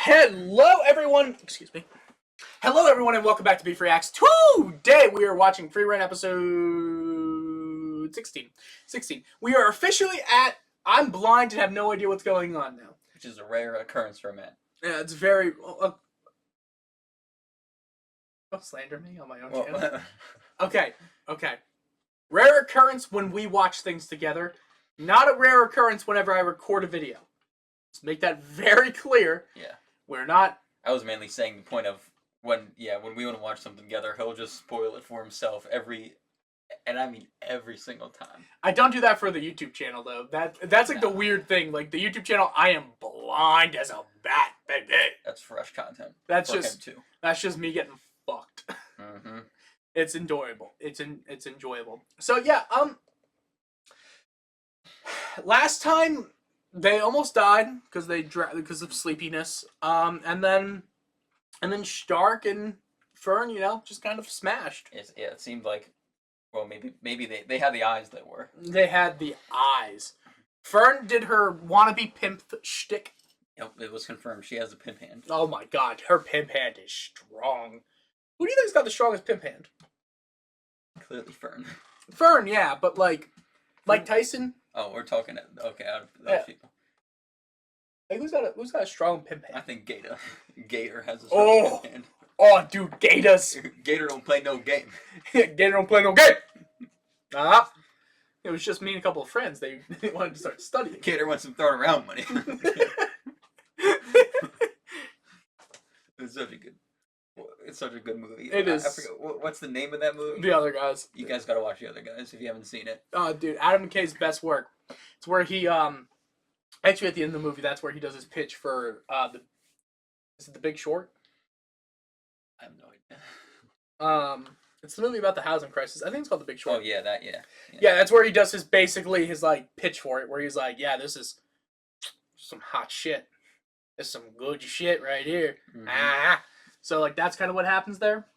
Hello, everyone. Excuse me. Hello, everyone, and welcome back to Be Free Acts. Today, we are watching FRIEREN episode 16. We are officially at I'm blind and have no idea what's going on now. Which is a rare occurrence for a man. Yeah, it's very... don't slander me on my own channel. Okay. Rare occurrence when we watch things together. Not a rare occurrence whenever I record a video. Let's make that very clear. Yeah. We're not... I was mainly saying the point of when we want to watch something together, he'll just spoil it for himself every single time. I don't do that for the YouTube channel, though. That's like the weird thing. Like, the YouTube channel, I am blind as a bat, baby. That's fresh content. That's for just him too. That's just me getting fucked. Mm-hmm. It's enjoyable. It's enjoyable. So yeah, last time they almost died because of sleepiness. And then Stark and Fern, just kind of smashed. It seemed like, well, maybe they had the eyes that were. They had the eyes. Fern did her wannabe pimp shtick. Yep, it was confirmed. She has a pimp hand. Oh my god, her pimp hand is strong. Who do you think's got the strongest pimp hand? Clearly Fern. Fern, yeah, but like Mike Tyson. Oh, we're talking out of those people. Hey, who's got a strong pimp hand? I think Gator has a strong pimp hand. Oh, dude, Gators. Gator don't play no game. Gator don't play no game. It was just me and a couple of friends. They wanted to start studying. Gator wants some throwing around money. It's such a good movie. It is. I forget what's the name of that movie. The Other Guys. You guys gotta watch The Other Guys if you haven't seen it. Oh, dude, Adam McKay's best work. It's where he actually at the end of the movie, that's where he does his pitch for is it The Big Short? I have no idea. It's the movie about the housing crisis. I think it's called The Big Short. Oh yeah, Yeah, that's where he does his like pitch for it, where he's like, yeah, this is some hot shit. This is some good shit right here. Mm-hmm. So like that's kind of what happens there.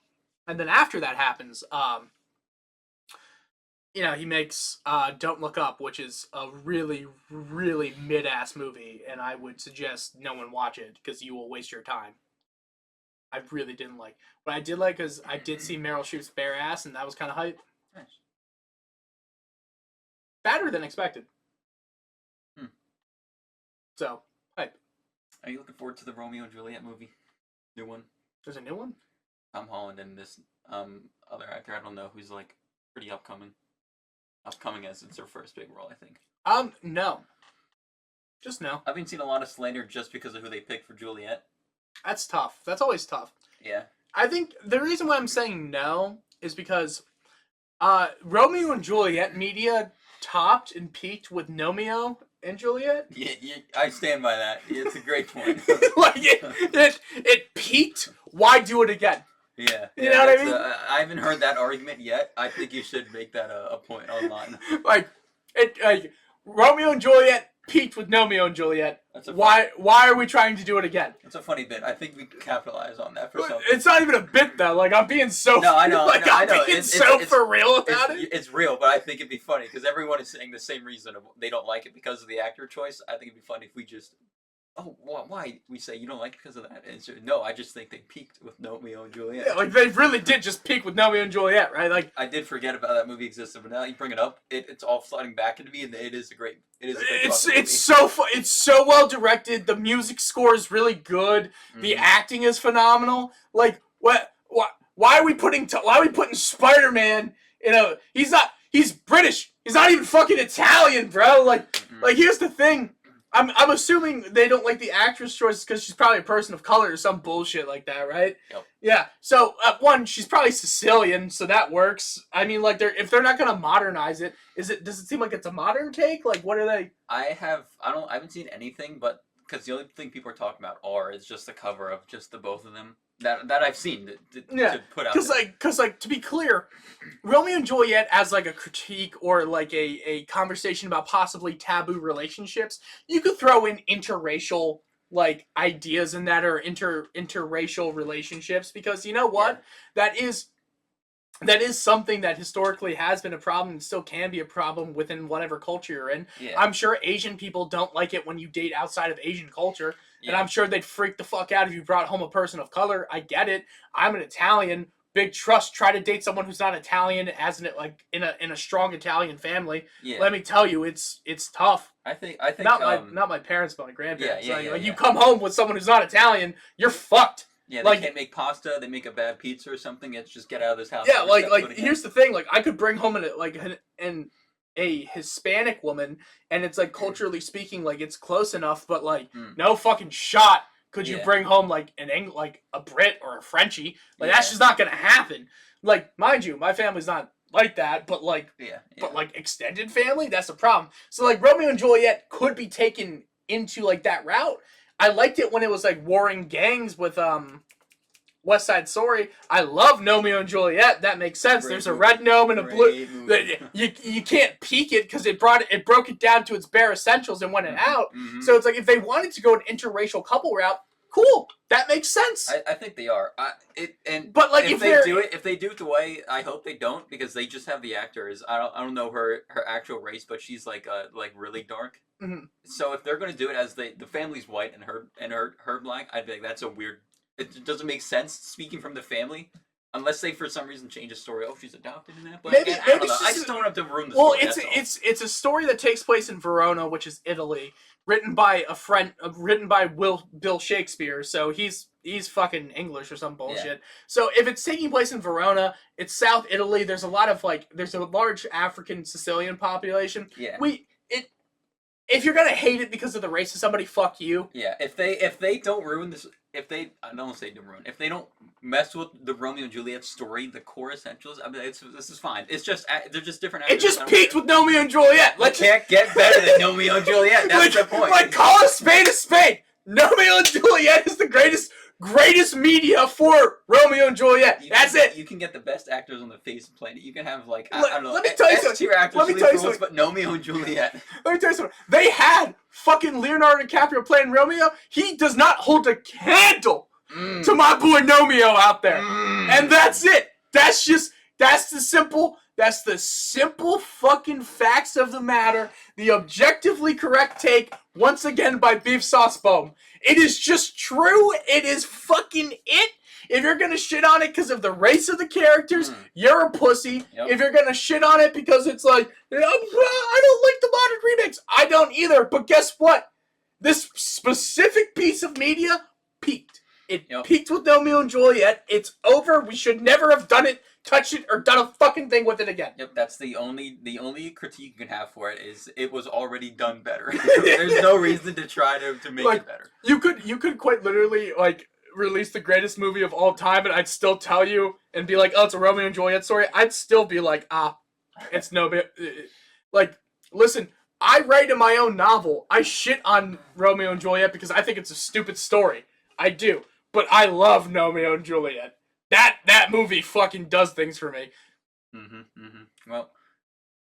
And then after that happens, he makes Don't Look Up, which is a really, really mid-ass movie, and I would suggest no one watch it because you will waste your time. I really didn't like. What I did like is I did see Meryl Streep's bare ass, and that was kind of hype. Nice. Better than expected. So, hype. Are you looking forward to the Romeo and Juliet movie? New one? There's a new one? Tom Holland and this other actor, I don't know, who's like pretty upcoming. Upcoming as it's her first big role, I think. No. Just no. I've been seeing a lot of slander just because of who they picked for Juliet. That's tough. That's always tough. Yeah. I think the reason why I'm saying no is because Romeo and Juliet media topped and peaked with GNOMEO and Juliet. Yeah, I stand by that. It's a great point. Like it peaked. Why do it again? Yeah. You know what I mean? I haven't heard that argument yet. I think you should make that a point online. Like Romeo and Juliet peaked with GNOMEO and Juliet. Why are we trying to do it again? It's a funny bit. I think we capitalize on that for something. It's not even a bit though. Like I'm being so. No, I know. I'm being so for real about it. It's real, but I think it'd be funny because everyone is saying the same reason they don't like it because of the actor choice. I think it'd be funny if we just. Oh, why? We say you don't like it because of that. And so, no, I just think they peaked with Romeo and Juliet. Yeah, like they really did just peak with Romeo and Juliet, right? Like I did forget about that movie existed, but now you bring it up, it's all flooding back into me, and it is a great movie. It's so well directed. The music score is really good. Mm-hmm. The acting is phenomenal. Like why are we putting Spider-Man in he's British. He's not even fucking Italian, bro. Like here's the thing. I'm assuming they don't like the actress choice because she's probably a person of color or some bullshit like that, right? Yep. Yeah. So one, she's probably Sicilian, so that works. I mean, like if they're not gonna modernize it, does it seem like it's a modern take? Like what are they? I haven't seen anything, but because the only thing people are talking about is just the cover of just the both of them. That I've seen to put out. Because to be clear, Romeo and Juliet as like a critique or like a conversation about possibly taboo relationships, you could throw in interracial like ideas in that or interracial relationships because you know what? Yeah. That is something that historically has been a problem and still can be a problem within whatever culture you're in. Yeah. I'm sure Asian people don't like it when you date outside of Asian culture. and I'm sure they'd freak the fuck out if you brought home a person of color. I get it. I'm an Italian. Big trust. Try to date someone who's not Italian, as in in a strong Italian family. Yeah. Let me tell you, it's tough. I think not my parents, but my grandparents. Yeah, You come home with someone who's not Italian, you're fucked. Yeah, they can't make pasta. They make a bad pizza or something. It's just get out of this house. Yeah, here's the thing. Like, I could bring home a Hispanic woman, and it's like culturally speaking, like it's close enough, but like no fucking shot could you bring home like a Brit or a Frenchie. Like that's just not gonna happen. Like, mind you, my family's not like that, but like but like extended family, that's the problem. So like Romeo and Juliet could be taken into like that route. I liked it when it was like warring gangs with West Side Story. I love Gnomeo and Juliet. That makes sense. Great There's movie. a red gnome and a blue. Movie. You can't peak it because it broke it down to its bare essentials and went out. So it's like if they wanted to go an interracial couple route, cool. That makes sense. I think they are. But like if they do it the way I hope they don't, because they just have the actors. I don't know her actual race, but she's like really dark. So if they're gonna do it as the family's white and her black, I'd be like, that's a weird. It doesn't make sense speaking from the family, unless they for some reason change the story. Oh, she's adopted in that. But maybe I don't know. I just don't have to ruin the story. Well, it's a story that takes place in Verona, which is Italy, written by Bill Shakespeare. So he's fucking English or some bullshit. Yeah. So if it's taking place in Verona, it's South Italy. There's a lot of there's a large African Sicilian population. Yeah. If you're gonna hate it because of the race of somebody, fuck you. Yeah. If they don't ruin this. I don't say don't ruin. If they don't mess with the Romeo and Juliet story, the core essentials, I mean, this is fine. It's just they're just different actors. It just peaked with Gnomeo and Juliet. Can't get better than Gnomeo and Juliet. That's the point. Like, call a spade a spade. Gnomeo and Juliet is the greatest media for Romeo and Juliet. That's it. You can get the best actors on the face of the planet. You can have I don't know. Let me tell you something. Let me tell you something. But Gnomeo and Juliet. Let me tell you something. They had fucking Leonardo DiCaprio playing Romeo. He does not hold a candle to my boy Gnomeo out there. And that's it. That's the simple fucking facts of the matter. The objectively correct take, once again, by Beef Sauce Bohm. It is just true. It is fucking it. If you're gonna shit on it because of the race of the characters, you're a pussy. Yep. If you're gonna shit on it because it's like, I don't like the modern remakes, I don't either. But guess what? This specific piece of media peaked. It peaked with Romeo and Juliet. It's over. We should never have done it, touched it, or done a fucking thing with it again. Yep, that's the only critique you can have for it is it was already done better. There's no reason to try to make it better. You could quite literally release the greatest movie of all time, and I'd still tell you and be like, oh, it's a Romeo and Juliet story. I'd still be like, it's no bit. Listen, I write in my own novel. I shit on Romeo and Juliet because I think it's a stupid story. I do. But I love Gnomeo and Juliet. That movie fucking does things for me. Well,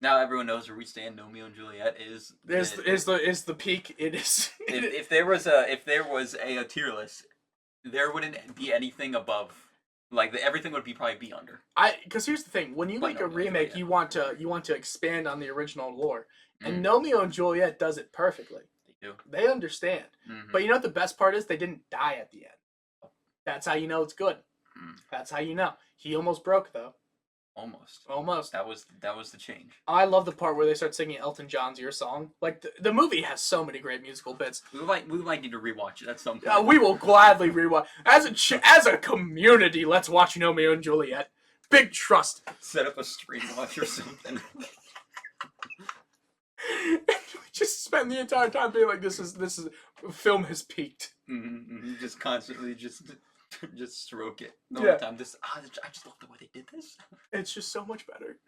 now everyone knows where we stand. Gnomeo and Juliet is the peak. It is. If there was a tier list, there wouldn't be anything above. Everything would probably be under. Because here's the thing: when you make a remake, you want to expand on the original lore, and Gnomeo and Juliet does it perfectly. They do. They understand. But you know what the best part is? They didn't die at the end. That's how you know it's good. That's how you know. He almost broke though. Almost. That was the change. I love the part where they start singing Elton John's "Your Song." Like the movie has so many great musical bits. We might need to rewatch it at some point. We will gladly rewatch. As a community, let's watch Gnomeo and Juliet. Big trust. Set up a stream watch or something. Just spend the entire time being like, this is film has peaked. Just constantly just stroke it the whole time. I just love the way they did this. It's just so much better.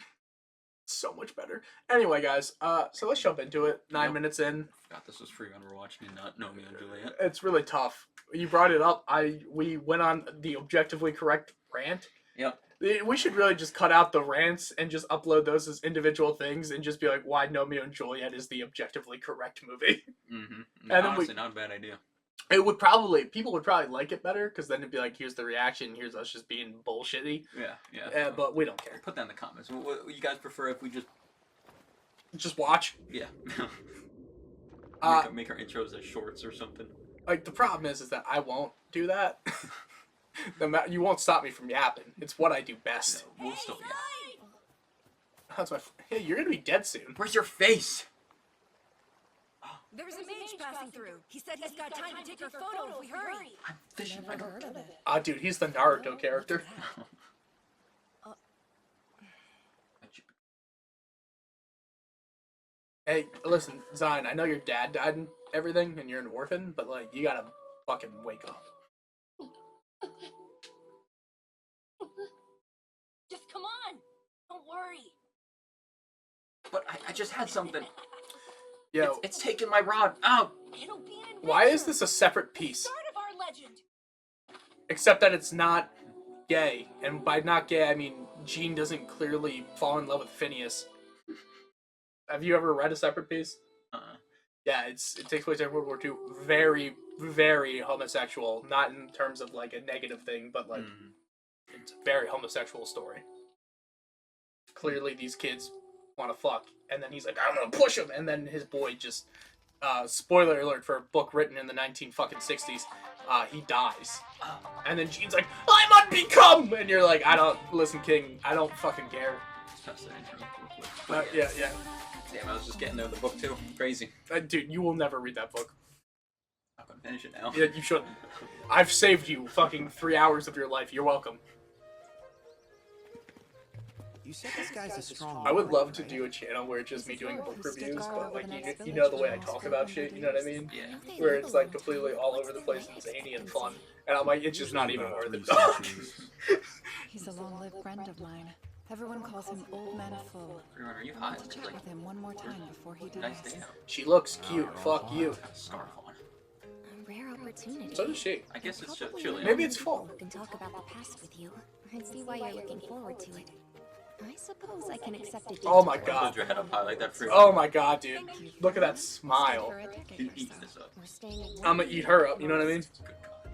So much better. Anyway, guys, so let's jump into it. 9 minutes in. I forgot this was free when we're watching and not Gnomeo and Juliet. It's really tough. You brought it up. We went on the objectively correct rant. Yep. We should really just cut out the rants and just upload those as individual things and just be like, why Gnomeo and Juliet is the objectively correct movie. And honestly, not a bad idea. People would probably like it better because then it'd be like, here's the reaction, here's us just being bullshitty. Yeah. But we don't care. Put that in the comments. What you guys prefer if we just watch? Yeah. Make our intros as shorts or something. Like, the problem is that I won't do that. You won't stop me from yapping. It's what I do best. No, we'll still be out. That's my. Hey, you're gonna be dead soon. Where's your face? There's a mage passing through. He said he's got time to take our photo if we hurry. I'm fishing. Never heard of it. Ah, dude, he's the Naruto character. Hey, listen, Zion, I know your dad died and everything, and you're an orphan, but, like, you gotta fucking wake up. Just come on. Don't worry. But I just had something. Yo, It's taking my rod. Oh! It'll be an why is adventure. this a separate piece? Start of our legend. Except that it's not gay. And by not gay, I mean Jean doesn't clearly fall in love with Phineas. Have you ever read a separate piece? Yeah, it takes place in World War II. Very, very homosexual. Not in terms of, like, a negative thing, but, like, it's a very homosexual story. Clearly, these kids want to fuck, and then he's like, I'm gonna push him, and then his boy just, spoiler alert for a book written in the 1960s, he dies. And then Jean's like, I'm unbecome! And you're like, listen, King, I don't fucking care. Yeah. Damn, I was just getting to the book too. Crazy. Dude, you will never read that book. I'm gonna finish it now. Yeah, you shouldn't. I've saved you fucking 3 hours of your life. You're welcome. You said this guy's a strong. I would love to do a channel where it's just me doing book reviews, but, like, you know the way I talk about shit, you know what I mean? Yeah. Where it's, like, completely all over the place and zany and fun. And I'm like, it's just not even worth it. He's a long-lived friend of mine. Everyone calls him Old Man Full. Are you hot? To chat with him one more time before he Nice dies. day out. She looks cute. Fuck you. Got a scarf on. A rare opportunity. So does she. I guess it's chilly. Maybe it's full. Who can talk about the past with you? I see why you're looking forward to it. I suppose I can accept it. Oh my Hold god. your head up high like that free. Oh my god, dude. Look at that smile. You eat this up. We're staying at I'm gonna eat her up, you know what I mean? Good God.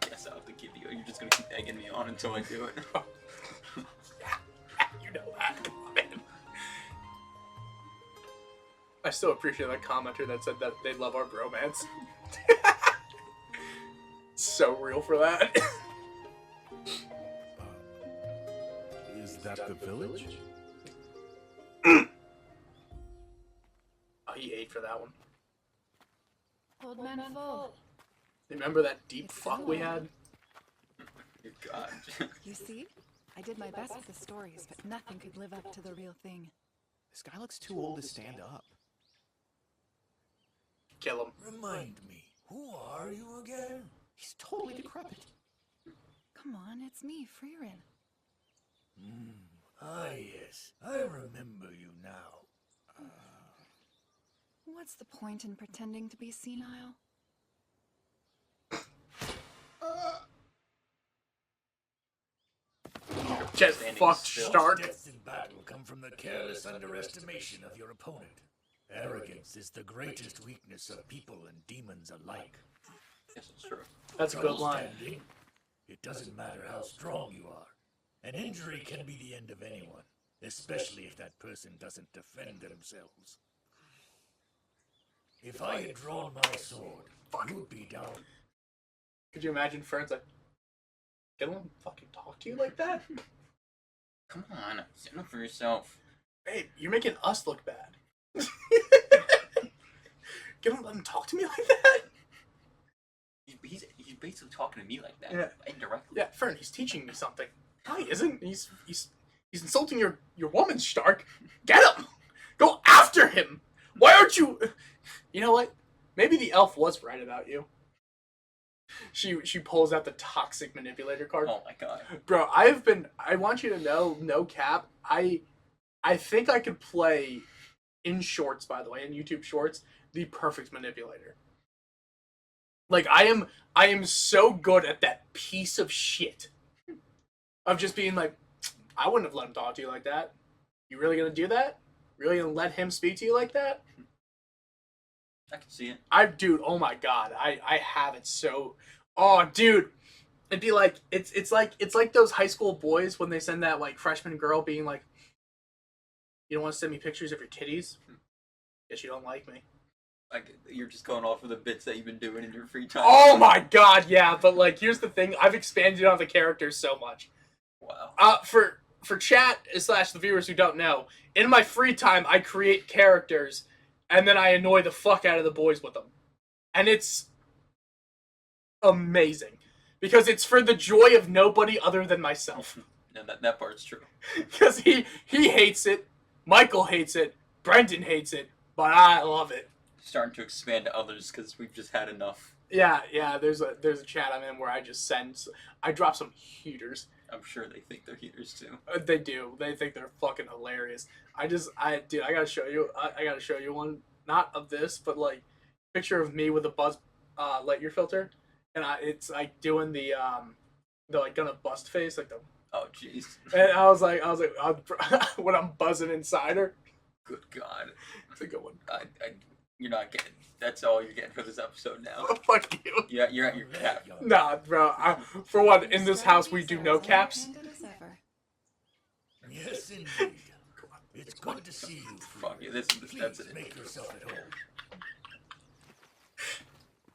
I guess I'll have to give you. You're just gonna keep egging me on until I do it. You know that. Come on, man. I still appreciate that commenter that said that they love our bromance. So real for that. Is that the village? Oh, he ate for that one. Old Man Full. Remember that deep fuck we had? Good God. You see? I did my best with the stories, but nothing could live up to the real thing. This guy looks too old to stand up. Kill him. Remind me, who are you again? He's totally decrepit. Come on, it's me, FRIEREN. Yes, I remember you now. What's the point in pretending to be senile? Get Standing fucked, still. Stark. Death in battle come from the careless underestimation of your opponent. Arrogance is the greatest weakness of people and demons alike. Yes, it's true. That's a good line. Understanding? It doesn't matter how strong you are. An injury can be the end of anyone, especially if that person doesn't defend themselves. If I had drawn my sword, you'd be down. Could you imagine Fern's like, can one fucking talk to you like that? Come on, stand up for yourself. Babe, you're making us look bad. Can one let him talk to me like that? He's basically talking to me like that, Yeah. indirectly. Yeah, Fern, he's teaching me something. No, he isn't. He's insulting your woman, Stark. Get him! Go after him! Why aren't you... You know what? Maybe the elf was right about you. She pulls out the toxic manipulator card. Oh my God. Bro, I want you to know, no cap, I think I could play, in shorts, by the way, in YouTube shorts, the perfect manipulator. Like, I am so good at that piece of shit. Of just being like, I wouldn't have let him talk to you like that. You really gonna do that? Really gonna let him speak to you like that? I can see it. Dude, oh my god, I have it so... Oh, dude, it'd be like, it's like those high school boys when they send that, like, freshman girl being like, you don't want to send me pictures of your titties? Guess you don't like me. Like, you're just going off of the bits that you've been doing in your free time. Oh my god, yeah. But like, here's the thing: I've expanded on the characters so much. Wow. For chat / the viewers who don't know, in my free time, I create characters, and then I annoy the fuck out of the boys with them, and it's amazing because it's for the joy of nobody other than myself. No, that part's true. Because he hates it, Michael hates it, Brendan hates it, but I love it. Starting to expand to others because we've just had enough. Yeah. There's a chat I'm in where I drop some heaters. I'm sure they think they're heaters too. They do. They think they're fucking hilarious. I gotta show you. I gotta show you one, not of this, but like picture of me with a Buzz Lightyear filter, and it's like doing the like gonna bust face, like the. Oh jeez. And I was like, when I'm buzzing inside her. Good God. It's a good one. You're not getting. That's all you're getting for this episode now. Oh, fuck you. Yeah, you're at your cap. Nah, bro. For one, in this house we do no caps. Yes, indeed. It's good to see you. Fuck you. That's it. Make yourself at home.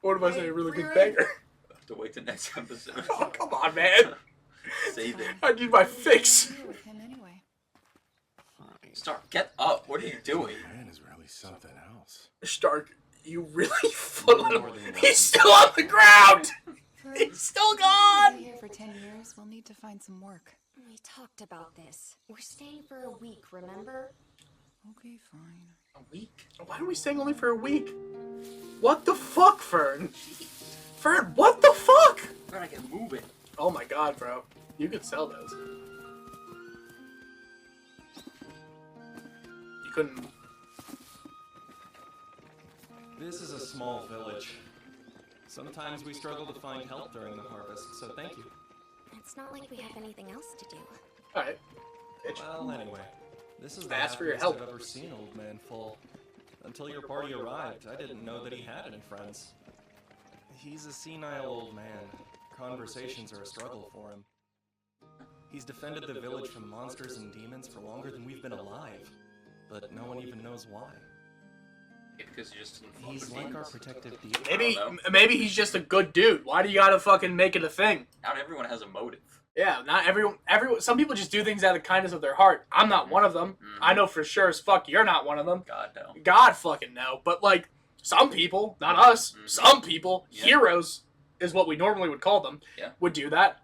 What am I saying? A really good banger. Have to wait till next episode. Oh, come on, man. Save it. I need my fix. Stark, get up. What are you doing? Man is really something else. Stark, you really fooled him. He's still on the ground. He's still gone. Here for 10 years, we'll need to find some work. We talked about this. We're staying for a week, remember? Okay, fine. A week? Why are we staying only for a week? What the fuck, Fern? Fern, what the fuck? Where'd I get moving? Oh my god, bro. You could sell those. You couldn't. This is a small village. Sometimes we struggle to find help during the harvest, so thank you. It's not like we have anything else to do. Alright. Bitch. Well, anyway, this is the Ask for your happiest help. I've ever seen Old Man Full. Until your party arrived, I didn't know that he had any friends. He's a senile old man. Conversations are a struggle for him. He's defended the village from monsters and demons for longer than we've been alive, but no one even knows why. Because you're just. He's like our protective deity. Maybe he's just a good dude. Why do you gotta fucking make it a thing? Not everyone has a motive. Yeah, not everyone. Some people just do things out of the kindness of their heart. I'm not one of them. I know for sure as fuck you're not one of them. God no. God fucking no. But like some people, not us. Some people, heroes is what we normally would call them. Yeah. Would do that.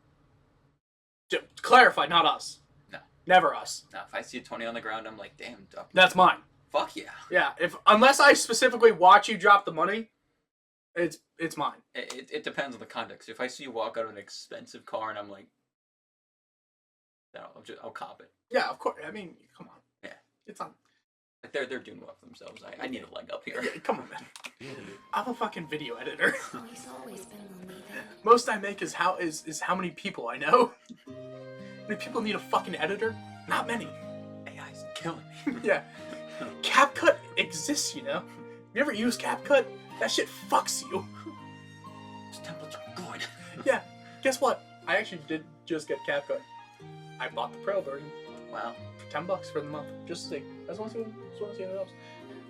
To clarify, not us. No. Never us. No, if I see a 20 on the ground, I'm like, damn, duck. That's mine. Fuck yeah. Yeah. Unless I specifically watch you drop the money, it's mine. It depends on the context. If I see you walk out of an expensive car and I'm like, no, I'll cop it. Yeah, of course. I mean, come on. Yeah. It's on. Like they're doing well for themselves. I need a leg up here. Yeah, come on, man. I'm a fucking video editor. Oh, he's always been lonely then. Most I make is how many people I know. How many people need a fucking editor? Not many. AI's killing me. Yeah. CapCut exists, you know? You ever use CapCut? That shit fucks you. These templates are good. Yeah. Guess what? I actually did just get CapCut. I bought the pro version. Wow. For $10 for the month. Just to see. I just want to see what it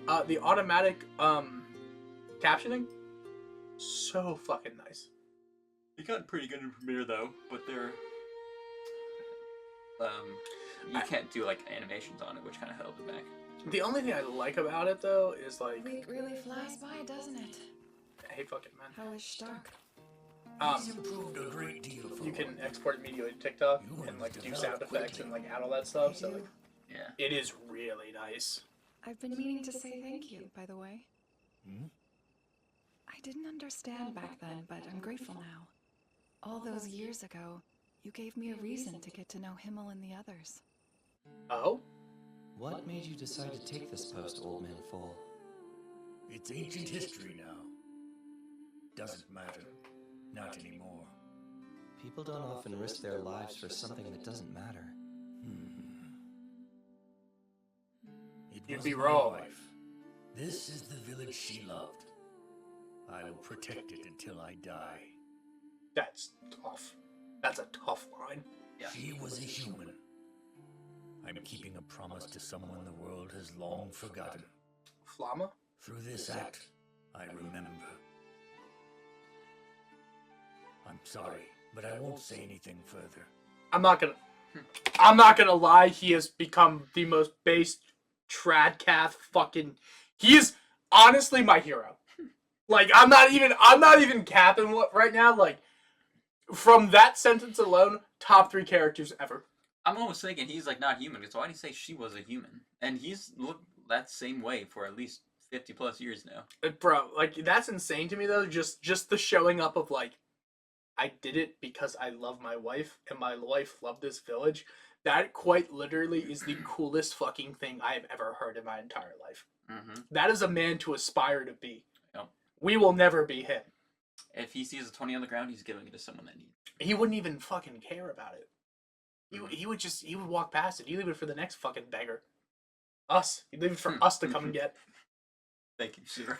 helps. The automatic captioning, so fucking nice. They got pretty good in Premiere though, but they're you can't do like animations on it, which kind of held it back. The only thing I like about it though is like Week really flies by, doesn't it? hey fucking man. How is Stark? He's improved a great deal for You can export immediately to TikTok and like do sound effects and like add all that stuff. So like, Yeah. it is really nice. I've been meaning to say thank you, by the way. I didn't understand back then, but I'm grateful now. All those years ago, you gave me a reason to get to know Himmel and the others. Oh? What made you decide to take this post, Old Man Full? It's ancient history now. Doesn't matter. Not anymore. People don't often risk their lives for something that doesn't matter. It You'd was be my wrong. wife. This is the village she loved. I will protect it until I die. That's tough. That's a tough line. Yeah. She was a human. I'm keeping a promise to someone the world has long forgotten. Flama? Through this act, I remember. I'm sorry, but I won't say anything further. I'm not gonna lie, he has become the most based tradcath fucking. He is honestly my hero. Like, I'm not even capping right now. Like, from that sentence alone, top 3 characters ever. I'm almost thinking he's like not human. So why do you say she was a human? And he's looked that same way for at least 50 plus years now. Bro, like, that's insane to me though. Just the showing up of like, I did it because I love my wife and my wife loved this village. That quite literally is the coolest fucking thing I have ever heard in my entire life. Mm-hmm. That is a man to aspire to be. Yep. We will never be him. If he sees a 20 on the ground, he's giving it to someone that needs it. He wouldn't even fucking care about it. He would walk past it. He'd leave it for the next fucking beggar. Us. He'd leave it for us to come and get. Thank you, sir.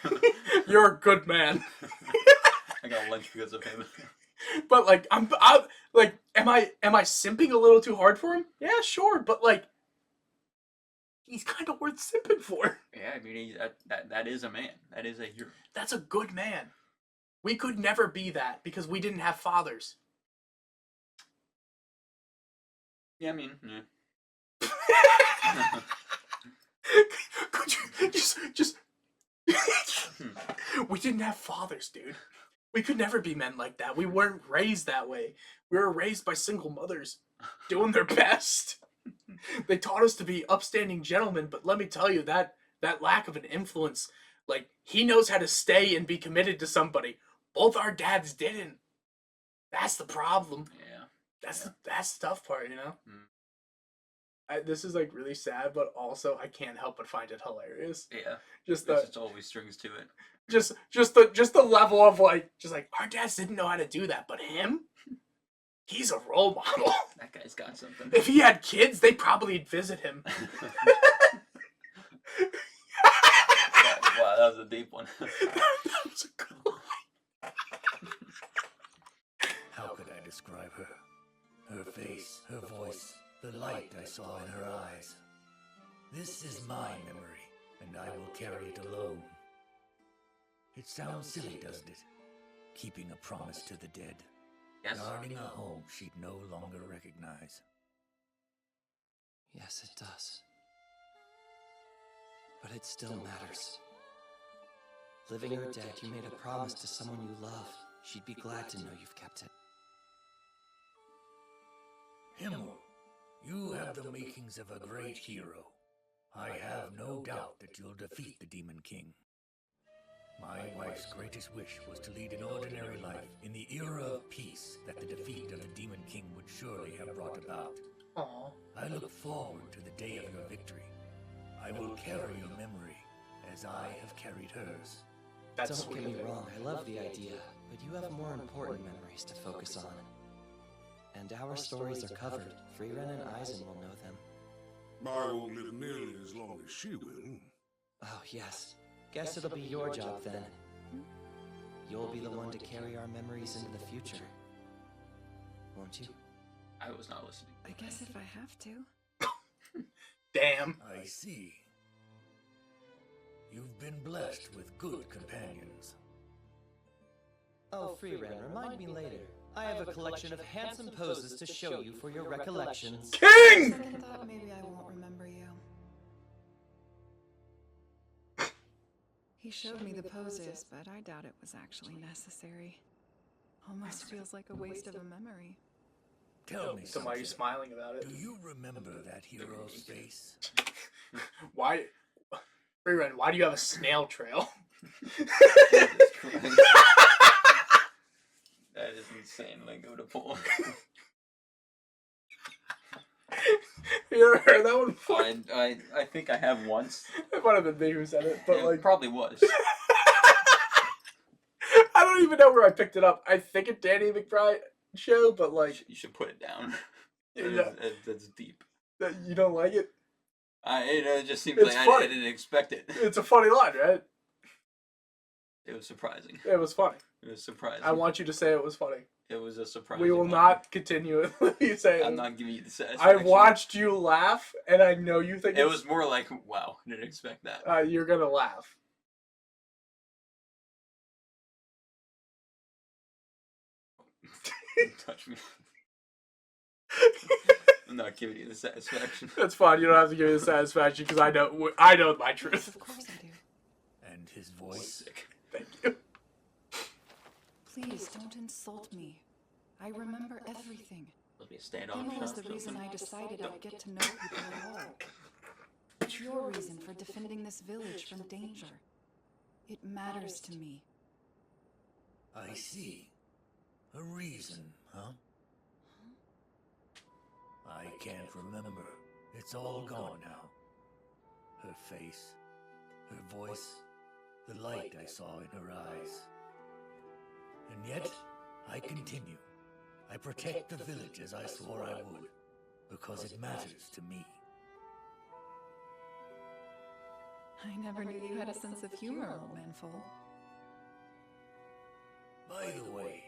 You're a good man. I got lunch because of him. But like, I'm like, am I simping a little too hard for him? Yeah, sure, but like, he's kind of worth simping for. Yeah, I mean, that is a man. That is a hero. That's a good man. We could never be that because we didn't have fathers. Yeah, I mean, yeah. Could you just we didn't have fathers, dude. We could never be men like that. We weren't raised that way. We were raised by single mothers doing their best. They taught us to be upstanding gentlemen, but let me tell you, that lack of an influence, like, he knows how to stay and be committed to somebody. Both our dads didn't. That's the problem. Yeah. That's the tough part, you know? Mm. This is, like, really sad, but also I can't help but find it hilarious. Yeah. Just There's always strings to it. Just the level of, like, our dads didn't know how to do that, but him? He's a role model. That guy's got something. If he had kids, they probably'd visit him. Wow, that was a deep one. That was a good line. How could I describe her? Her face, her voice, the light I saw in her eyes. This is my memory, and I will carry it alone. It sounds silly, doesn't it? Keeping a promise to the dead. Yes. Guarding a home she'd no longer recognize. Yes, it does. But it still matters. Living or dead, you made a promise to someone you love. She'd be glad to know you've kept it. Himmel, you have the makings of a great hero. I have no doubt that you'll defeat the Demon King. My wife's greatest wish was to lead an ordinary life in the era of peace that the defeat of the Demon King would surely have brought about. Aww. I look forward to the day of your victory. I will carry your memory as I have carried hers. That's Don't get me wrong, I love the idea, but you have more important memories to focus on. And our stories are covered. FRIEREN and Eisen will know them. I won't live nearly as long as she will. Oh, yes. Guess it'll be your job then. You'll be the one to carry our memories into the future. Won't you? I was not listening. I guess if I have to. Damn. I see. You've been blessed with good companions. Oh, FRIEREN, remind me later. I have a collection of handsome poses to show you for your recollections. King! Second thought, maybe I won't remember you. He showed me the poses, but I doubt it was actually necessary. Almost feels like a waste of a memory. Tell me So why are you something. smiling about it? Do you remember that hero's face? Why? FRIEREN, why do you have a snail trail? Jesus Christ. That is insane lingo to pull. You ever heard that one before? I think I have once. It might have been me who said it, but It like, probably was. I don't even know where I picked it up. I think a Danny McBride show, but like, You should put it down. Yeah. That's deep. You don't like it? It just seems It's like funny. I didn't expect it. It's a funny line, right? It was surprising. It was funny. It was surprising. I want you to say it was funny. It was a surprise. We will not continue you say it. I'm not giving you the I satisfaction. watched you laugh, and I know you think It was more like, wow, didn't expect that. you're gonna laugh. Touch me. I'm not giving you the satisfaction. That's fine. You don't have to give me the satisfaction because I know my Yes, truth. of course I do. And his voice. Thank you. Please don't insult me. I remember everything. It'll be a standoff Him was shot. the reason I decided I'd get to know people at all. It's your reason for defending this village from danger. It matters to me. I see. A reason, huh? I can't remember. It's all gone now. Her face, her voice, the light I saw in her eyes. And yet, I continue. I protect the village as I swore I would, because it matters to me. I never knew you had a sense of humor, old man Full. By the way,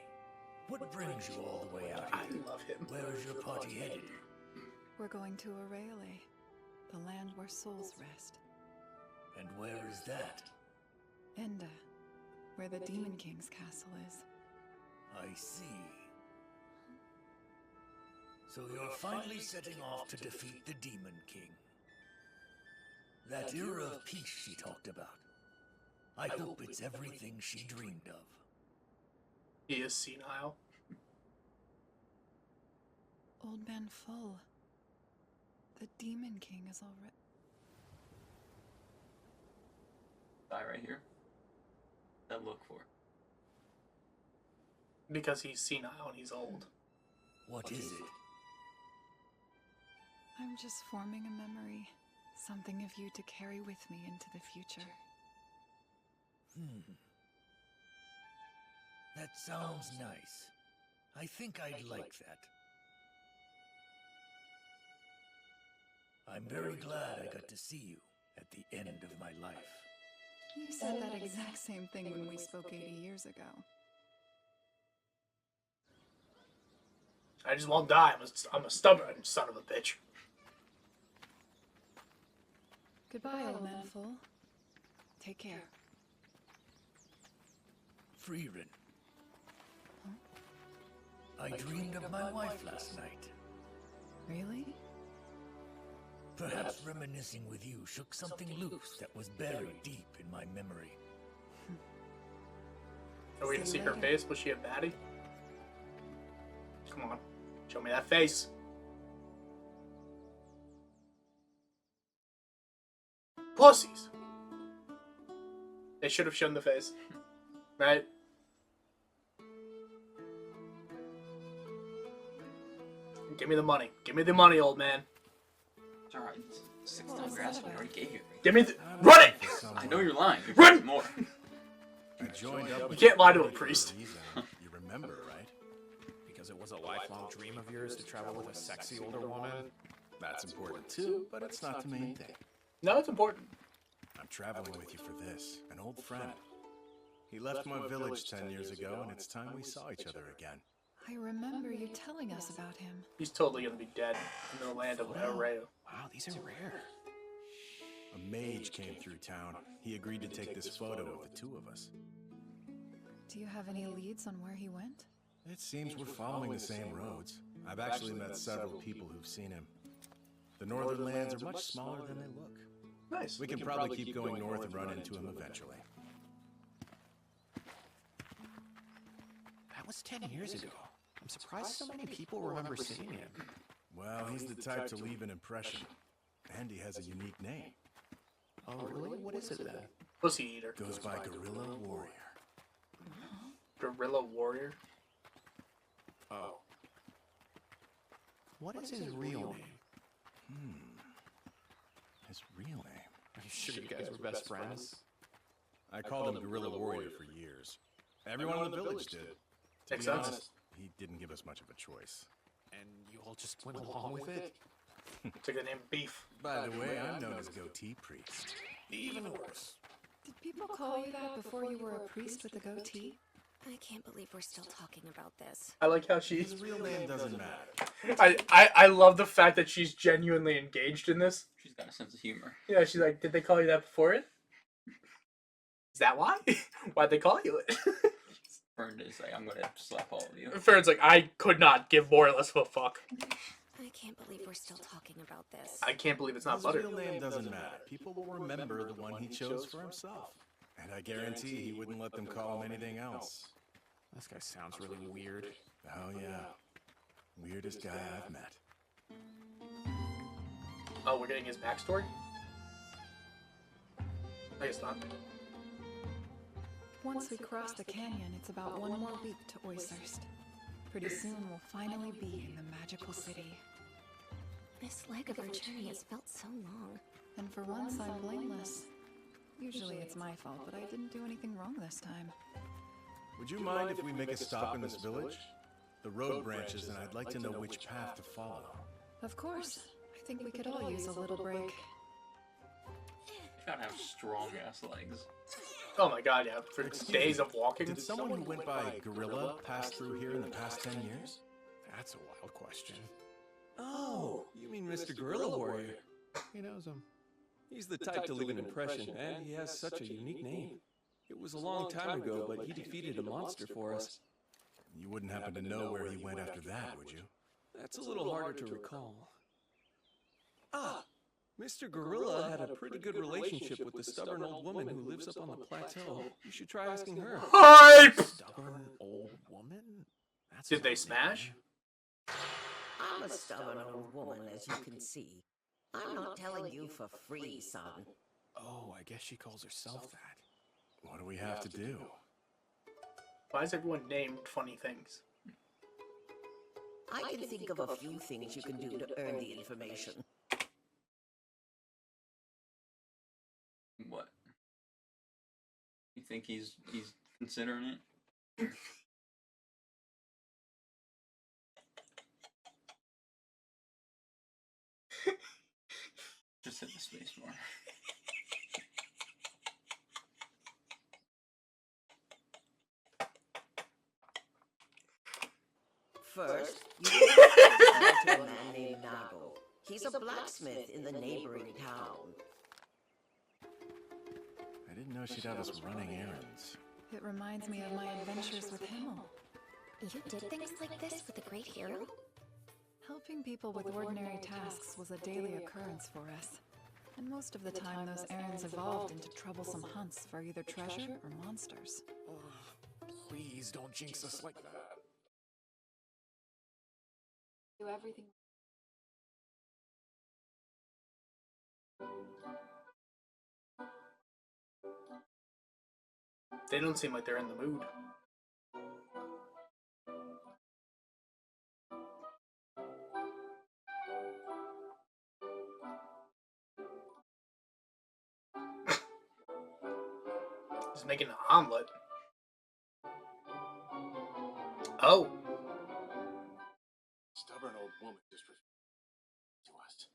what brings you all the way out I here? love him. Where is your party headed? We're going to Aureole, the land where souls rest. And where is that? Enda, where the Demon King's castle is. I see. So you're finally setting off to defeat the Demon King. That era of peace she talked about. I hope it's everything she dreamed of. He is senile. Old man Full, the Demon King is already... Die right here. That look for. Because he's senile and he's old. What is it? I'm just forming a memory. Something of you to carry with me into the future. That sounds nice. I think I'd like that. I'm very glad I got to see you at the end of my life. You said that exact same thing when we spoke 80 years ago. I just won't die. I'm a stubborn son of a bitch. Goodbye, old man Full. Take care. FRIEREN. I dreamed of my wife last night. Really? Perhaps reminiscing with you shook something loose that was buried deep in my memory. Are we gonna see her face? Was she a baddie? Come on. Show me that face. Pussies. They should have shown the face. Right? Give me the money. Give me the money, old man. It's alright. 6 times you're asking. I already gave you. Give me the... Run it! I know you're lying. You're Run! more. I joined up. You can't lie to a priest. You remember, right? Because it was a lifelong dream of yours to travel with a sexy older woman? That's important too, but it's not the main thing. No, it's important. I'm traveling with you for this, an old friend. He left my village 10 years ago, and it's time we saw each other again. I remember you telling us about him. He's totally gonna be dead in the land of Areo. Wow, these are rare. A mage came through town. He agreed to take this photo of the two of us. Do you have any leads on where he went? It seems we're following the same roads. I've actually met several people who've seen him. The northern lands are much smaller than they look. Nice. We can probably keep going north and run into him eventually. That was 10 years ago. I'm surprised so many people remember seeing him. Well, he's the type to leave an impression. And he has a unique name. Oh, really? What is it then? Pussy eater. Goes by Guerrilla Warrior. Guerrilla warrior? Oh. What is his real name? His real name? Are you sure you guys were best friends? I called him Guerrilla Warrior for years. Everyone in the village did. To Makes be sense. honest, he didn't give us much of a choice. And you all just went along with it? Took the name Beef. By the way, I'm known as Goatee Priest. Even worse. Did people call you that before you were a priest with a goatee? I can't believe we're still talking about this. I like how she's... His real name doesn't matter. I love the fact that she's genuinely engaged in this. She's got a sense of humor. Yeah, she's like, did they call you that before it? Is that why? Why'd they call you it? Fern is like, I'm gonna slap all of you. Farron's like, I could not give more or less of a fuck. I can't believe we're still talking about this. I can't believe it's not His butter. real name doesn't matter. People will remember the one he chose for himself. And I guarantee he wouldn't let them call him anything else. This guy sounds really weird. Oh yeah. Weirdest guy I've met. Oh, we're getting his backstory? I guess not. Once we cross the canyon, it's about 1 more week to Oysterst. Pretty soon we'll finally be in the magical city. This leg of our journey has felt so long. And for once, I'm blameless. Usually it's my fault, but I didn't do anything wrong this time. Would you mind if we make a stop in this village? The road branches, and I'd like to know which path to follow. Of course. I think we could all use a little break. Gotta have strong ass legs. Oh my god, yeah. For days of walking. Did someone who went by Gorilla pass through here in the past 10 years? That's a wild question. Oh, you mean Mr. Gorilla Warrior? He knows him. He's the type to leave an impression, and he has such a unique name. It was a long time ago, but he defeated a monster for us. You wouldn't happen to know where he went after that, would you? That's a little harder to recall. Ah! Mr. Gorilla had a pretty good relationship with the stubborn old woman who lives up on the plateau. You should try asking her. Hype! Stubborn old woman? That's Did they smash? I'm a stubborn old woman, as you can see. I'm not telling you for free, son. Oh, I guess she calls herself that. What do we have to do? Why is everyone named funny things? I can think of a few things you can do to earn the information. What? You think he's considering it? Just hit the space bar. First, you need to a man named Nago. He's a blacksmith in the neighboring town. I didn't know she'd have us running errands. It reminds me of my adventures with Himmel. You did things like this with the great hero? Helping people with ordinary tasks was a daily occurrence for us. And most of the time, those errands evolved into troublesome hunts for either treasure or monsters. Please don't jinx us like that. Do everything. They don't seem like they're in the mood. He's making an omelet. Oh. Stubborn old woman just refused to us.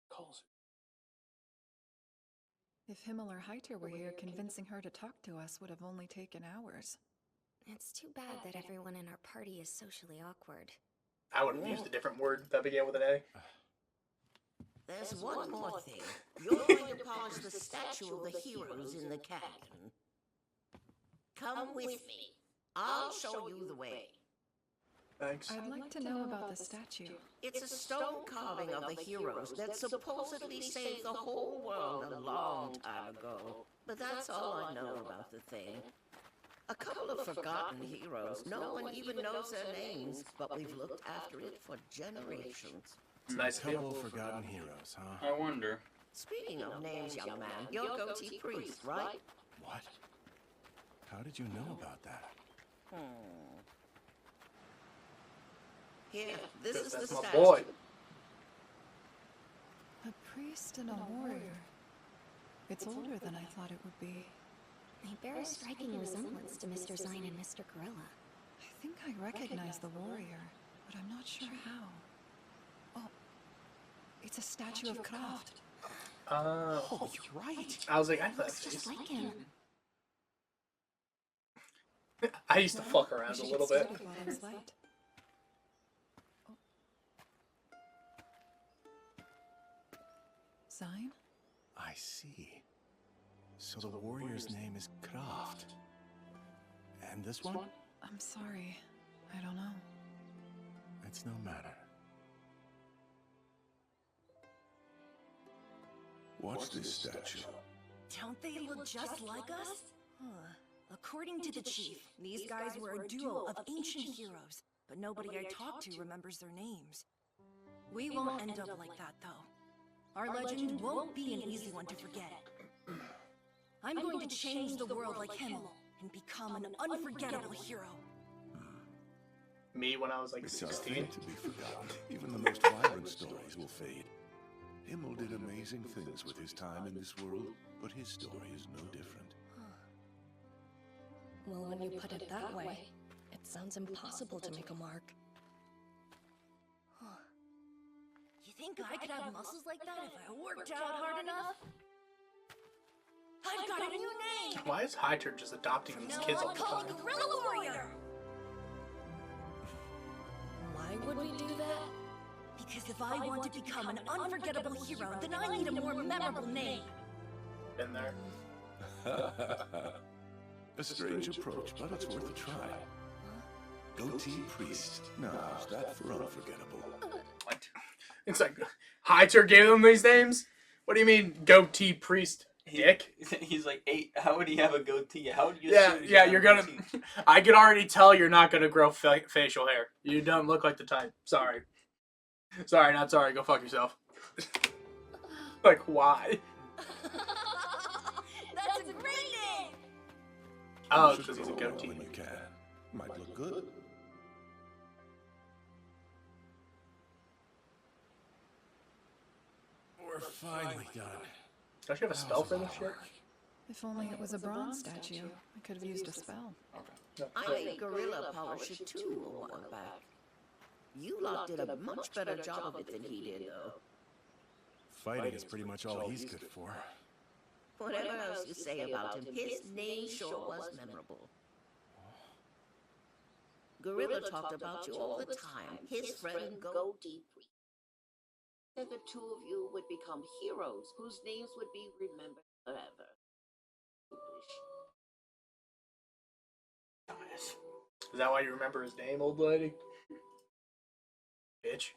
Calls If Himmel or Heiter were here, convincing her to talk to us would have only taken hours. It's too bad that everyone in our party is socially awkward. I would have used a different word that began with an A. There's one more thing. You're going to polish the statue of the heroes in the canyon. Come with me. I'll show you the way. Thanks. I'd like to know about the statue. It's a stone carving of the heroes that supposedly saved the whole world a long time ago. But that's all I know about the thing. A couple of forgotten heroes. No one even knows their names, but we've looked after it for generations. It's nice a to be couple of forgotten heroes, huh? I wonder. Speaking of names, young man, you're goatee priest, right? What? How did you know about that? Here, this is the That's my statue. boy. A priest and a warrior. It's older than I thought it would be. They bear a striking resemblance to Mr. Zine and Mr. Gorilla. I think I recognize the warrior, but I'm not sure how. Oh, it's a statue of Kraft. Oh, you're right. I was like, I know that Looks just face. like him. I used to fuck around a little bit. Zine? I see. So the warrior's name is Kraft. And this one? I'm sorry. I don't know. It's no matter. Watch this statue. Don't they look just like us? According to the chief, these guys were a duo of ancient heroes, but nobody I talk to remembers their names. We won't end up like that, though. Our legend won't be an easy one to forget. I'm going to change the world like Himmel and become an unforgettable hero. Me when I was like It's a 16. thing to be forgotten. Even the most vibrant stories will fade. Himmel did amazing things with his time in this world, but his story is no different. Well, when you put it that way, it sounds impossible to make a mark. You think I could have muscles like that if I worked out hard enough? I've got a new name! Why is Highturn just adopting these Now kids I'll all the call time? Gorilla Warrior! Why would we do that? Because if I want to become an unforgettable hero, then I need a more memorable name. Been there. A strange approach, but it's worth a try. Goatee Priest. Now, how's that for unforgettable? What? It's like, Highturn gave them these names? What do you mean, goatee priest? Dick? He's like 8. How would he have a goatee? How would you? Yeah, assume he's yeah, got you're a gonna... goatee? I can already tell you're not gonna grow facial hair. You don't look like the type. Sorry. Sorry, not sorry. Go fuck yourself. Like, why? That's a great name! Oh, You because should he's a grow goatee. when you can. Might look good. We're finally done. Don't you have a spell for this shit? If only it was a bronze statue, I could have used a spell. I made Gorilla polish it too a while back. You lot did a much better job of it than he did, though. Fighting is pretty much all he's good for. Whatever else you say about him, his name sure was memorable. Gorilla talked about you all the time, his friend Goatee Priest. That the two of you would become heroes whose names would be remembered forever. Is that why you remember his name, old lady? Bitch.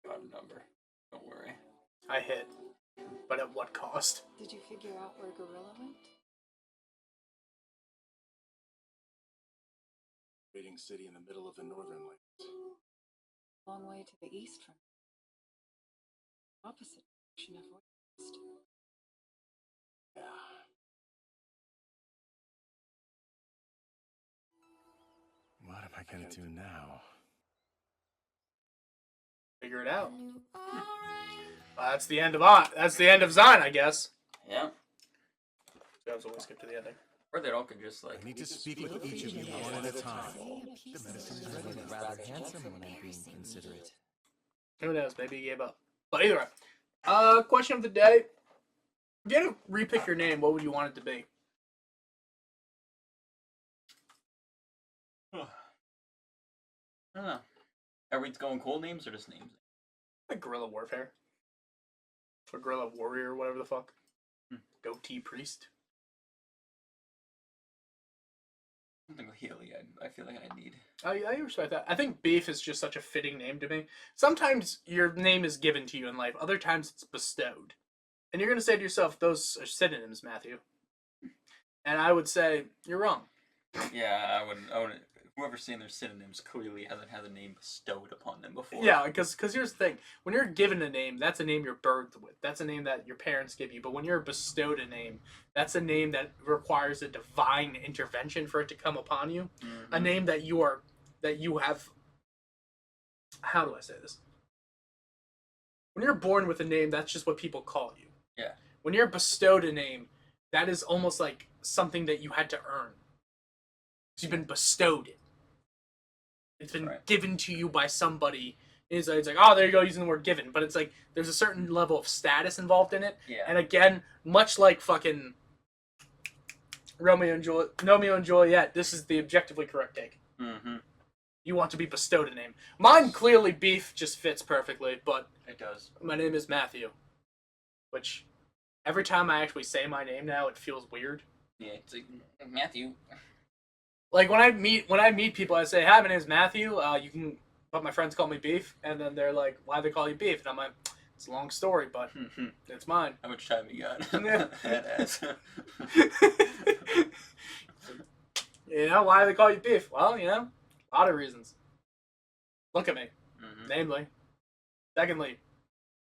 Got a number. Don't worry. I hit. But at what cost? Did you figure out where Gorilla went? Trading city in the middle of the northern lands. Long way to the east from opposite direction of west. Yeah. What am I gonna do now? Figure it out. Well, that's the end of Zine, I guess. Yeah. So I always skip to the ending. Or they all could just like. I need to speak with each of you one at a time. The medicine is ready. Rather handsome when I'm being considerate. Who knows? Maybe he gave up. But either way. Question of the day. If you had to repick your name, what would you want it to be? I don't know. Are we going cool names or just names? Like Guerrilla Warfare. Or Guerrilla Warrior, whatever the fuck. Goatee Priest. Something Healy, I feel like I need. I respect that. I think Beef is just such a fitting name to me. Sometimes your name is given to you in life. Other times it's bestowed. And you're going to say to yourself, those are synonyms, Matthew. And I would say, you're wrong. Yeah, I wouldn't. Whoever's saying their synonyms clearly hasn't had a name bestowed upon them before. Yeah, because here's the thing. When you're given a name, that's a name you're birthed with. That's a name that your parents give you. But when you're bestowed a name, that's a name that requires a divine intervention for it to come upon you. Mm-hmm. A name that you have... How do I say this? When you're born with a name, that's just what people call you. Yeah. When you're bestowed a name, that is almost like something that you had to earn. So you've been bestowed it. It's been given to you by somebody. It's like, oh, there you go, using the word given. But it's like, there's a certain level of status involved in it. Yeah. And again, much like fucking Romeo and Juliet, this is the objectively correct take. Mm-hmm. you want to be bestowed a name. Mine, clearly, Beef just fits perfectly, but It does. my name is Matthew. Which, every time I actually say my name now, it feels weird. Yeah, it's like, Matthew. Like, when I meet people, I say, hi, my name is Matthew, but my friends call me Beef, and then they're like, why do they call you Beef? And I'm like, it's a long story, but it's mine. How much time you got? Why do they call you Beef? Well, a lot of reasons. Look at me. Namely. Secondly,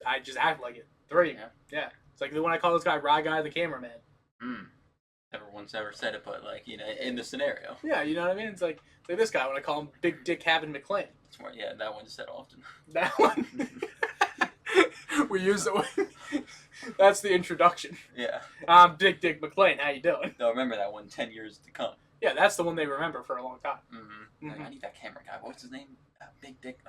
I just act like it. 3. Yeah. It's like when I call this guy Rye Guy the cameraman. Never once ever said it, but like, in the scenario. Yeah, you know what I mean? It's like this guy when I call him Big Dick Havin' McLean. Yeah, that one's said often. That one. We use it. That's the introduction. Yeah. Big Dick McLean. How you doing? They'll remember that one 10 years to come. Yeah, that's the one they remember for a long time. Like, I need that camera guy. What's his name? Big Dick.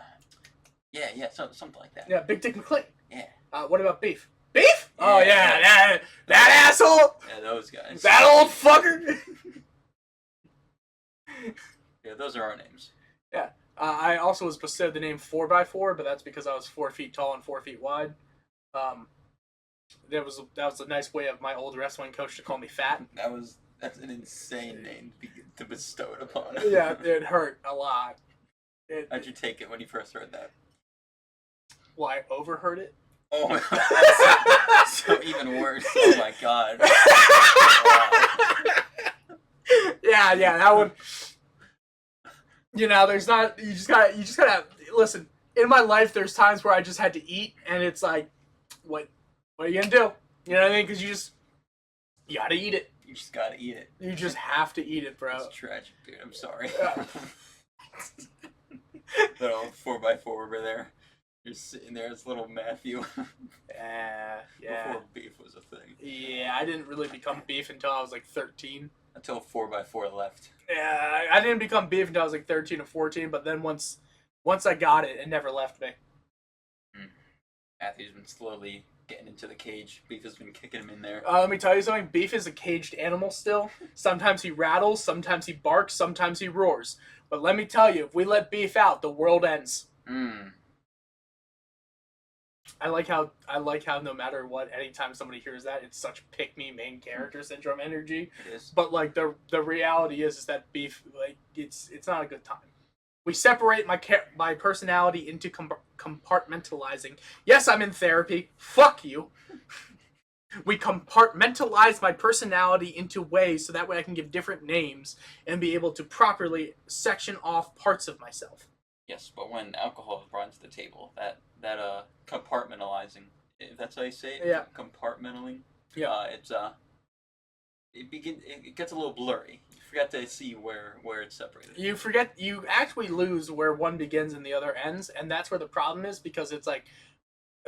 Yeah, something like that. Yeah, Big Dick McLean. Yeah. What about Beef? Beef? Yeah. Oh yeah, that asshole. Yeah, those guys. That old fucker. Yeah, those are our names. Yeah. I also was bestowed the name 4x4, but that's because I was 4 feet tall and 4 feet wide. That was a nice way of my old wrestling coach to call me fat. That's an insane name to bestow it upon. Yeah, it hurt a lot. How'd you take it when you first heard that? Well, I overheard it. Oh my god. So even worse. Oh my god. Wow. Yeah, that one. There's not. You just gotta listen. In my life, there's times where I just had to eat, and it's like, what are you gonna do? You know what I mean? Because you gotta eat it. You just gotta eat it. You just have to eat it, bro. It's tragic, dude. I'm sorry. That old 4x4 over there. You're sitting there as little Matthew. Yeah. Before Beef was a thing. Yeah, I didn't really become Beef until I was like 13. Until 4x4 left. Yeah, I didn't become Beef until I was like 13 or 14, but then once I got it, it never left me. Matthew's been slowly getting into the cage. Beef has been kicking him in there. Let me tell you something. Beef is a caged animal still. Sometimes he rattles, sometimes he barks, sometimes he roars. But let me tell you, if we let Beef out, the world ends. I like how no matter what, anytime somebody hears that, it's such pick-me main character syndrome energy. It is. But like the reality is that Beef, like, it's not a good time. We separate my personality into compartmentalizing. Yes, I'm in therapy. Fuck you. We compartmentalize my personality into ways so that way I can give different names and be able to properly section off parts of myself. Yes, but when alcohol is brought to the table, that compartmentalizing, if that's how you say it? Yeah. Compartmentalizing. Yeah. It gets a little blurry. You forget to see where it's separated. You actually lose where one begins and the other ends, and that's where the problem is, because it's like,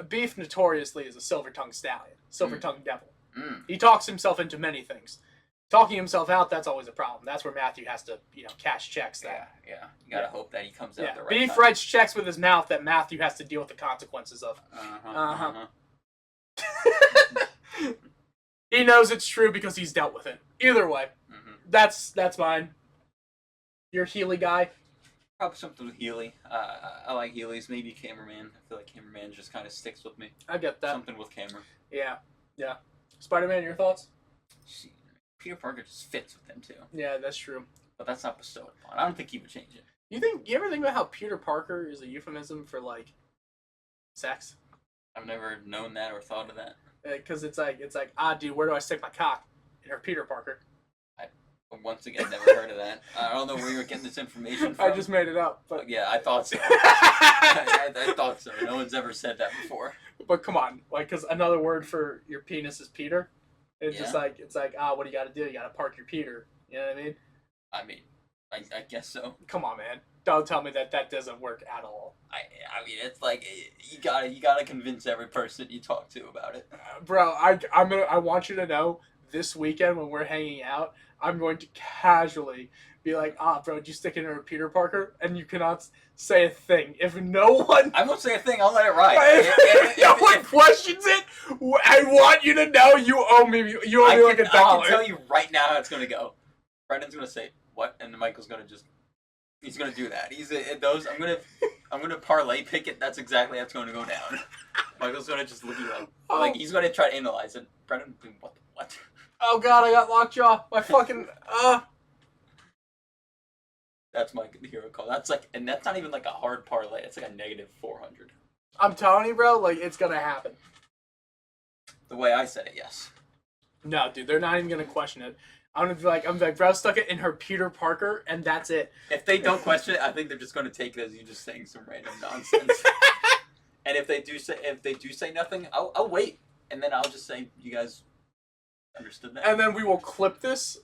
Beef notoriously is a silver-tongued stallion, silver-tongued devil. He talks himself into many things. Talking himself out, that's always a problem. That's where Matthew has to, cash checks. Yeah. You gotta hope that he comes out the right Beef time. writes checks with his mouth that Matthew has to deal with the consequences of. He knows it's true because he's dealt with it. Either way, that's mine. You're a Healy guy. Probably something with Healy. I like Healy's. Maybe Cameraman. I feel like Cameraman just kind of sticks with me. I get that. Something with camera. Yeah. Spider-Man, your thoughts? Peter Parker just fits with them too. Yeah, that's true. But that's not bestowed upon. I don't think he would change it. You ever think about how Peter Parker is a euphemism for like sex? I've never known that or thought of that. Because it's like, dude, where do I stick my cock? In her Peter Parker. I once again never heard of that. I don't know where you're getting this information from. I just made it up. But yeah, I thought so. I thought so. No one's ever said that before. But come on, like, because another word for your penis is Peter. It's just like, what do you got to do? You got to park your Peter. You know what I mean? I guess so. Come on, man. Don't tell me that doesn't work at all. I mean, it's like you gotta convince every person you talk to about it. Bro, I want you to know this weekend when we're hanging out, I'm going to casually be like, bro, did you stick it in a Peter Parker? And you cannot say a thing. If no one... I won't say a thing, I'll let it ride. If no one questions it, I want you to know you owe me like $1. I can tell you right now how it's going to go. Brendan's going to say, what? And Michael's going to just He's gonna do that. Those. I'm gonna parlay pick it. That's exactly how it's going to go down. Michael's gonna just look at you like he's gonna try to analyze it. Brennan, what? Oh god, I got lockjaw. My fucking That's my hero call. That's not even like a hard parlay. It's like a -400. I'm telling you, bro. Like it's gonna happen. The way I said it, yes. No, dude, they're not even gonna question it. I'm gonna be like, bro, stuck it in her Peter Parker, and that's it. If they don't question it, I think they're just gonna take it as you just saying some random nonsense. And if they do say nothing, I'll wait, and then I'll just say you guys understood that. And then we will clip this.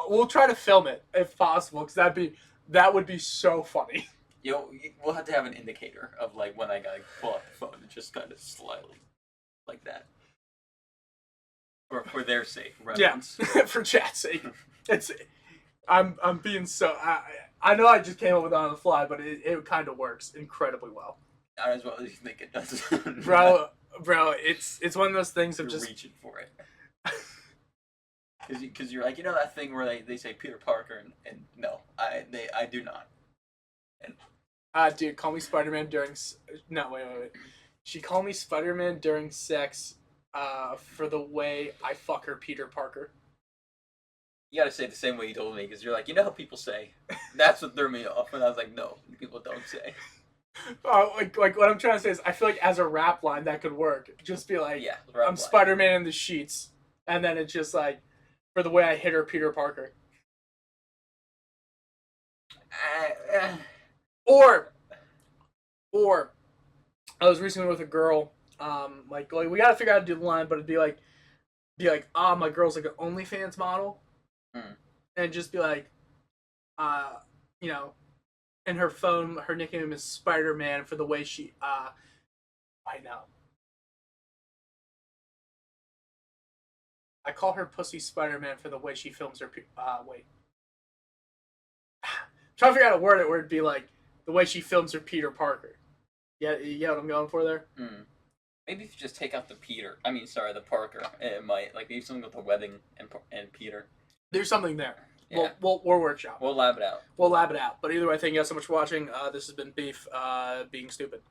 We'll try to film it if possible, because that would be so funny. We'll have to have an indicator of like when I gotta pull up the phone and just kind of slightly like that. For their sake, reference. Yeah, for chat's sake. I'm being so. I know I just came up with it on the fly, but it kind of works incredibly well. Not as well as you think it does. bro, it's one of those things of just reaching for it. Because you're like, that thing where they say Peter Parker and no, I do not. And dude, call me Spider-Man during. No, wait. She called me Spider-Man during sex. For the way I fuck her, Peter Parker. You gotta say it the same way you told me, because you're like, how people say. That's what threw me off, and I was like, no, people don't say. Like what I'm trying to say is, I feel like as a rap line that could work. Just be like, I'm Spider-Man in the sheets, and then it's just like, for the way I hit her, Peter Parker. Or, I was recently with a girl. Like we gotta figure out how to do the line, but it'd be like, my girl's like an OnlyFans model, and just be like, in her phone, her nickname is Spider-Man for the way she, I know. I call her Pussy Spider-Man for the way she films her, wait. Trying to figure out a word where it'd be like, the way she films her Peter Parker. Yeah, you get what I'm going for there? Maybe if you just take out the the Parker, it might, like, maybe something with the wedding and Peter. There's something there. Yeah. We'll workshop. We'll lab it out. But either way, thank you guys so much for watching. This has been Beef, being stupid.